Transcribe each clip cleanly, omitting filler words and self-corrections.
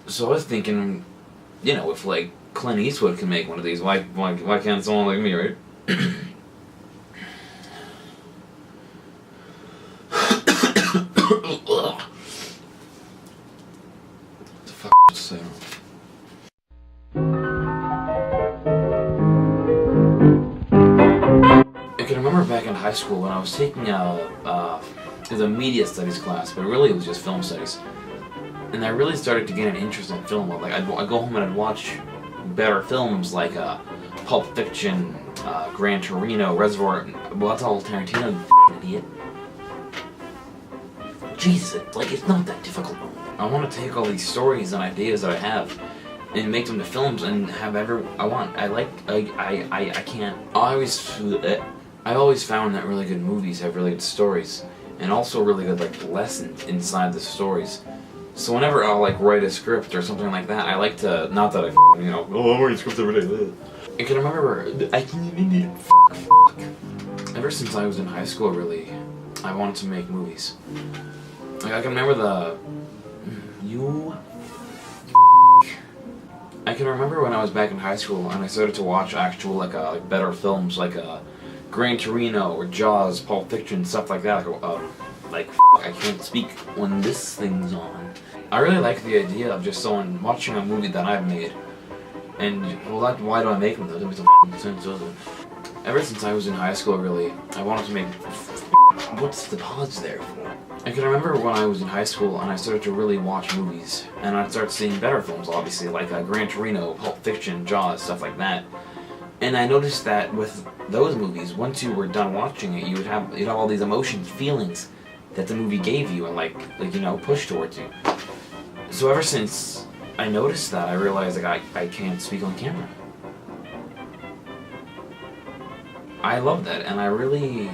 So I was thinking, you know, if like Clint Eastwood can make one of these, why can't someone like me, right? What the fuck was I saying? I can remember back in high school when I was taking it was a media studies class, but really it was just film studies. And I really started to get an interest in film. Like I'd go home and I'd watch better films like Pulp Fiction, Gran Torino, Reservoir. Well, that's all Tarantino, you idiot. Jesus, like it's not that difficult. I want to take all these stories and ideas that I have and make them to films and have I can't. I always found that really good movies have really good stories and also really good like lessons inside the stories. So whenever I'll like write a script or something like that, I like to, not that I I'm writing scripts every day. I can remember, ever since I was in high school really, I wanted to make movies. Like I can remember I can remember when I was back in high school and I started to watch actual like better films like Gran Torino or Jaws, Pulp Fiction, stuff like that. I can't speak when this thing's on. I really like the idea of just someone watching a movie that I've made, and why do I make them? That doesn't make some sense, does it? Ever since I was in high school, really, I wanted to make. What's the pause there for? I can remember when I was in high school and I started to really watch movies, and I'd start seeing better films, obviously, like Gran Torino, Pulp Fiction, Jaws, stuff like that. And I noticed that with those movies, once you were done watching it, you'd have all these emotions, feelings that the movie gave you, and pushed towards you. So ever since I noticed that, I realized I can't speak on camera. I love that, and I really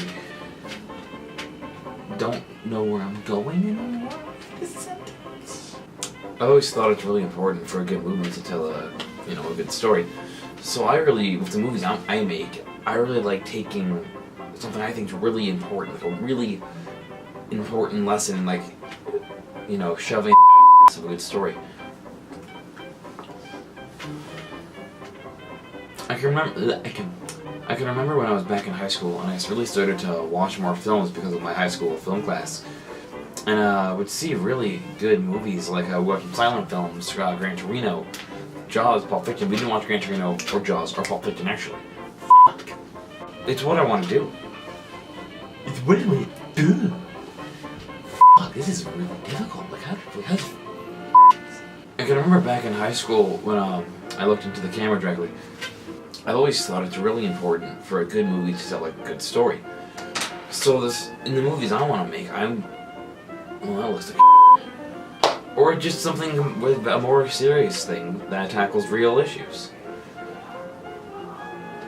don't know where I'm going anymore with this sentence. I always thought it's really important for a good movie to tell a good story. So with the movies I make, I really like taking something I think is really important, like a really important lesson, shoving of a good story. I can remember when I was back in high school and I really started to watch more films because of my high school film class. And I would see really good movies, like watching silent films, Gran Torino, Jaws, Pulp Fiction. We didn't watch Gran Torino or Jaws or Pulp Fiction actually. It's what I want to do. It's what I want to do. This is really difficult. I can remember back in high school when I looked into the camera directly. I've always thought it's really important for a good movie to tell a good story. So in the movies I want to make, that looks like or just something with a more serious thing that tackles real issues.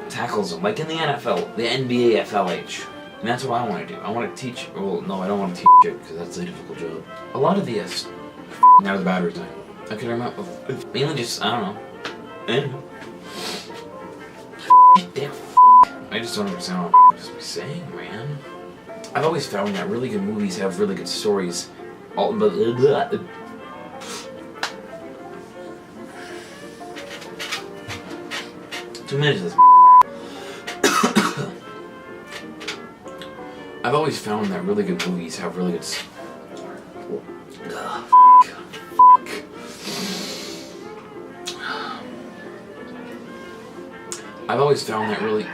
Tackles them, like in the NFL, the NBA FLH. And that's what I want to do. I want to teach. Well, no, I don't want to teach it because that's a difficult job. A lot of the now the battery's dying. I can remember mainly just I don't know. I just don't understand what I'm supposed to be saying, man. I've always found that really good movies have really good stories. 2 minutes of this. I've always found that really good movies have really good. I've always found that really.